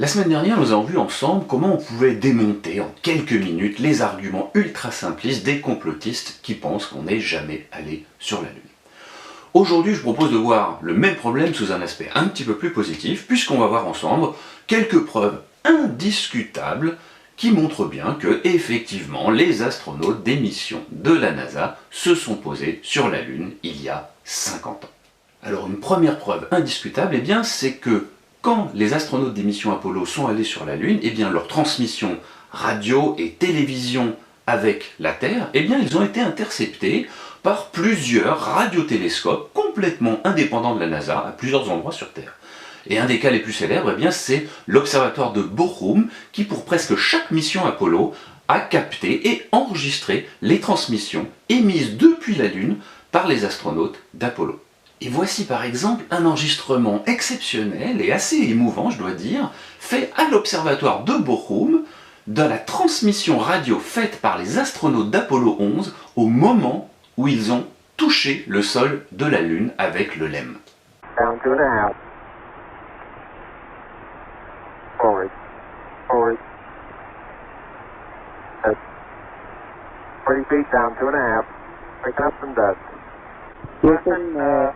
La semaine dernière, nous avons vu ensemble comment on pouvait démonter en quelques minutes les arguments ultra simplistes des complotistes qui pensent qu'on n'est jamais allé sur la Lune. Aujourd'hui, je propose de voir le même problème sous un aspect un petit peu plus positif, puisqu'on va voir ensemble quelques preuves indiscutables qui montrent bien que, effectivement, les astronautes des missions de la NASA se sont posés sur la Lune il y a 50 ans. Alors une première preuve indiscutable, eh bien, c'est que quand les astronautes des missions Apollo sont allés sur la Lune, eh bien, leurs transmissions radio et télévision avec la Terre, eh bien, ils ont été interceptés par plusieurs radiotélescopes complètement indépendants de la NASA à plusieurs endroits sur Terre. Et un des cas les plus célèbres, eh bien, c'est l'observatoire de Bochum qui, pour presque chaque mission Apollo, a capté et enregistré les transmissions émises depuis la Lune par les astronautes d'Apollo. Et voici par exemple un enregistrement exceptionnel et assez émouvant, je dois dire, fait à l'observatoire de Bochum de la transmission radio faite par les astronautes d'Apollo 11 au moment où ils ont touché le sol de la Lune avec le LEM. Down 2.5. Forward. Forward. 30 feet down 2.5. Pick up some dust. Houston,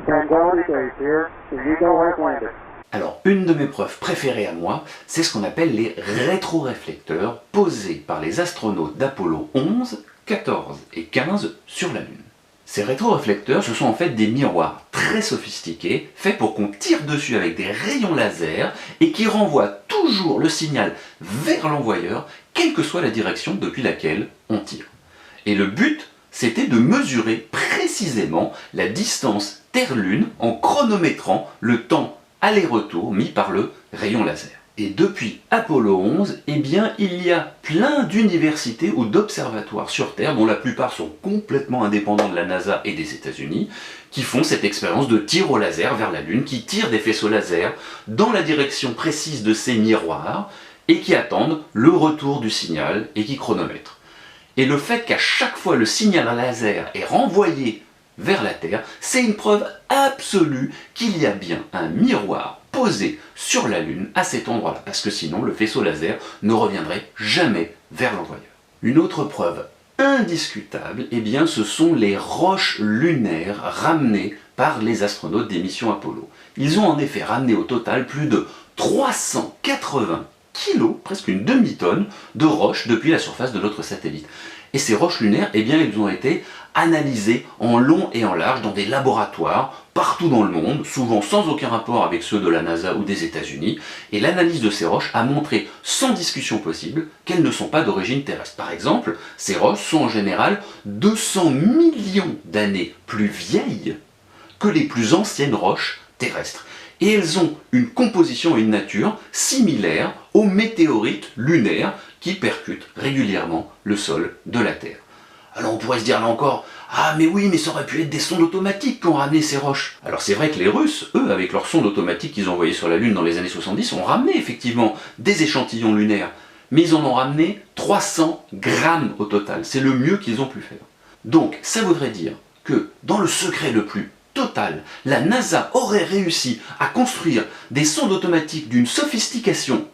Tranquility Base here. You go where landed. Alors, une de mes preuves préférées à moi, c'est ce qu'on appelle les rétroréflecteurs posés par les astronautes d'Apollo 11, 14 et 15 sur la Lune. Ces rétroréflecteurs, ce sont en fait des miroirs très sophistiqués, faits pour qu'on tire dessus avec des rayons laser et qui renvoient toujours le signal vers l'envoyeur, quelle que soit la direction depuis laquelle on tire. Et le but, c'était de mesurer précisément la distance Terre-Lune en chronométrant le temps aller-retour mis par le rayon laser. Et depuis Apollo 11, eh bien, il y a plein d'universités ou d'observatoires sur Terre, dont la plupart sont complètement indépendants de la NASA et des États-Unis, qui font cette expérience de tir au laser vers la Lune, qui tirent des faisceaux laser dans la direction précise de ces miroirs, et qui attendent le retour du signal et qui chronomètrent. Et le fait qu'à chaque fois le signal laser est renvoyé vers la Terre, c'est une preuve absolue qu'il y a bien un miroir posé sur la Lune à cet endroit-là, parce que sinon le faisceau laser ne reviendrait jamais vers l'envoyeur. Une autre preuve indiscutable, eh bien, ce sont les roches lunaires ramenées par les astronautes des missions Apollo. Ils ont en effet ramené au total plus de 380 kilos, presque une demi-tonne, de roches depuis la surface de notre satellite. Et ces roches lunaires, eh bien, elles ont été analysées en long et en large dans des laboratoires partout dans le monde, souvent sans aucun rapport avec ceux de la NASA ou des États-Unis, et l'analyse de ces roches a montré sans discussion possible qu'elles ne sont pas d'origine terrestre. Par exemple, ces roches sont en général 200 millions d'années plus vieilles que les plus anciennes roches terrestres. Et elles ont une composition et une nature similaires aux météorites lunaires qui percutent régulièrement le sol de la Terre. Alors on pourrait se dire là encore, ah mais oui, mais ça aurait pu être des sondes automatiques qui ont ramené ces roches. Alors c'est vrai que les Russes, eux, avec leurs sondes automatiques qu'ils ont envoyées sur la Lune dans les années 70, ont ramené effectivement des échantillons lunaires, mais ils en ont ramené 300 grammes au total, c'est le mieux qu'ils ont pu faire. Donc ça voudrait dire que dans le secret le plus total, la NASA aurait réussi à construire des sondes automatiques d'une sophistication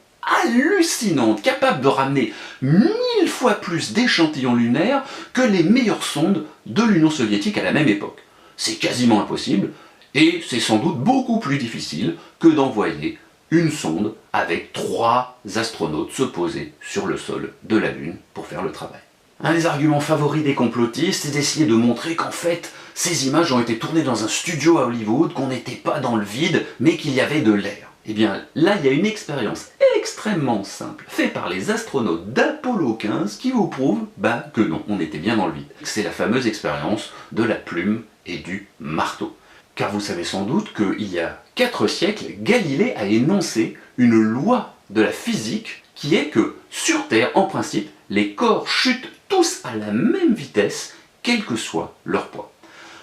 hallucinante, capable de ramener 1000 fois plus d'échantillons lunaires que les meilleures sondes de l'Union soviétique à la même époque. C'est quasiment impossible, et c'est sans doute beaucoup plus difficile que d'envoyer une sonde avec 3 astronautes se poser sur le sol de la Lune pour faire le travail. Un des arguments favoris des complotistes, c'est d'essayer de montrer qu'en fait, ces images ont été tournées dans un studio à Hollywood, qu'on n'était pas dans le vide, mais qu'il y avait de l'air. Eh bien, là, il y a une expérience extrêmement simple, faite par les astronautes d'Apollo 15, qui vous prouve que non, on était bien dans le vide. C'est la fameuse expérience de la plume et du marteau. Car vous savez sans doute qu'il y a 4 siècles, Galilée a énoncé une loi de la physique qui est que, sur Terre, en principe, les corps chutent tous à la même vitesse, quel que soit leur poids.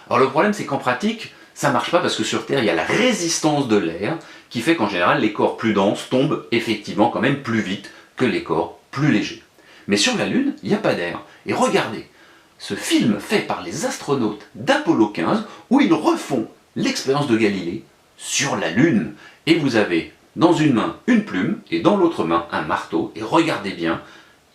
Alors le problème, c'est qu'en pratique, ça ne marche pas parce que sur Terre, il y a la résistance de l'air qui fait qu'en général, les corps plus denses tombent effectivement quand même plus vite que les corps plus légers. Mais sur la Lune, il n'y a pas d'air. Et regardez, ce film fait par les astronautes d'Apollo 15, où ils refont l'expérience de Galilée sur la Lune. Et vous avez dans une main une plume et dans l'autre main un marteau. Et regardez bien,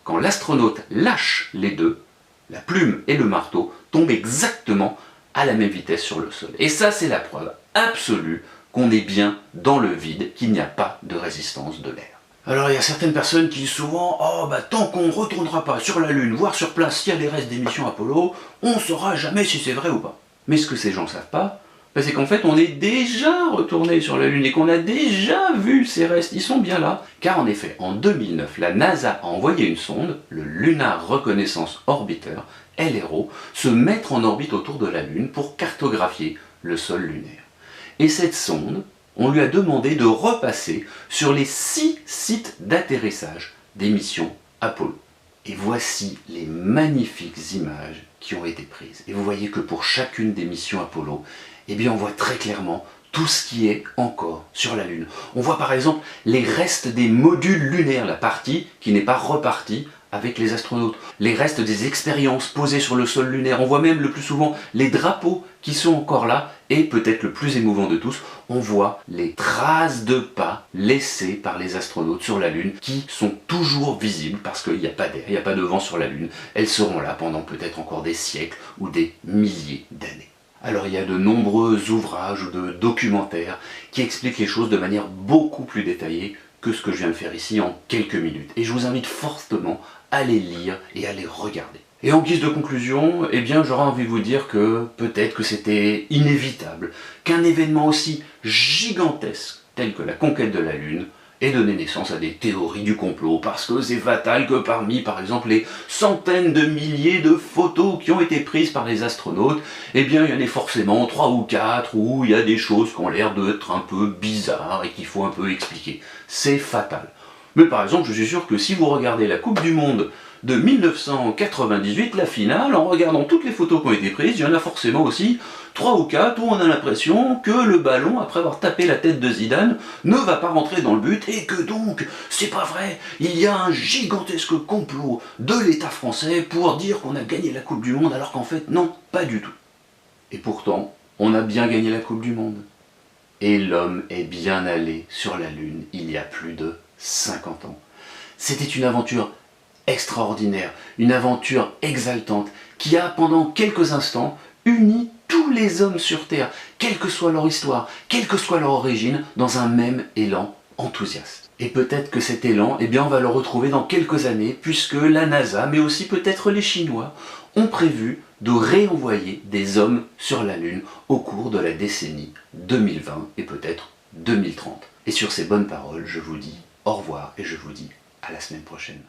quand l'astronaute lâche les deux, la plume et le marteau tombent exactement à la même vitesse sur le sol. Et ça, c'est la preuve absolue qu'on est bien dans le vide, qu'il n'y a pas de résistance de l'air. Alors il y a certaines personnes qui disent souvent « Oh, bah tant qu'on ne retournera pas sur la Lune, voir sur place s'il y a les restes des missions Apollo, on ne saura jamais si c'est vrai ou pas. » Mais ce que ces gens ne savent pas, c'est qu'en fait on est déjà retourné sur la Lune et qu'on a déjà vu ces restes, ils sont bien là. Car en effet, en 2009, la NASA a envoyé une sonde, le Lunar Reconnaissance Orbiter, LRO, se mettre en orbite autour de la Lune pour cartographier le sol lunaire. Et cette sonde, on lui a demandé de repasser sur les 6 sites d'atterrissage des missions Apollo. Et voici les magnifiques images qui ont été prises. Et vous voyez que pour chacune des missions Apollo, eh bien on voit très clairement tout ce qui est encore sur la Lune. On voit par exemple les restes des modules lunaires, la partie qui n'est pas repartie avec les astronautes, les restes des expériences posées sur le sol lunaire. On voit même le plus souvent les drapeaux qui sont encore là, et peut-être le plus émouvant de tous, on voit les traces de pas laissées par les astronautes sur la Lune qui sont toujours visibles parce qu'il n'y a pas d'air, il n'y a pas de vent sur la Lune. Elles seront là pendant peut-être encore des siècles ou des milliers d'années. Alors il y a de nombreux ouvrages ou de documentaires qui expliquent les choses de manière beaucoup plus détaillée que ce que je viens de faire ici en quelques minutes. Et je vous invite fortement à les lire et à les regarder. Et en guise de conclusion, eh bien j'aurais envie de vous dire que peut-être que c'était inévitable qu'un événement aussi gigantesque tel que la conquête de la Lune ait donné naissance à des théories du complot, parce que c'est fatal que parmi, par exemple, les centaines de milliers de photos qui ont été prises par les astronautes, eh bien il y en ait forcément 3 ou 4 où il y a des choses qui ont l'air d'être un peu bizarres et qu'il faut un peu expliquer. C'est fatal. Mais par exemple, je suis sûr que si vous regardez la Coupe du Monde de 1998, la finale, en regardant toutes les photos qui ont été prises, il y en a forcément aussi 3 ou 4 où on a l'impression que le ballon, après avoir tapé la tête de Zidane, ne va pas rentrer dans le but et que donc, c'est pas vrai, il y a un gigantesque complot de l'État français pour dire qu'on a gagné la Coupe du Monde, alors qu'en fait, non, pas du tout. Et pourtant, on a bien gagné la Coupe du Monde. Et l'homme est bien allé sur la Lune il y a plus de 50 ans. C'était une aventure extraordinaire, une aventure exaltante, qui a pendant quelques instants uni tous les hommes sur Terre, quelle que soit leur histoire, quelle que soit leur origine, dans un même élan enthousiaste. Et peut-être que cet élan, eh bien on va le retrouver dans quelques années, puisque la NASA, mais aussi peut-être les Chinois, ont prévu de réenvoyer des hommes sur la Lune au cours de la décennie 2020 et peut-être 2030. Et sur ces bonnes paroles, je vous dis au revoir et je vous dis à la semaine prochaine.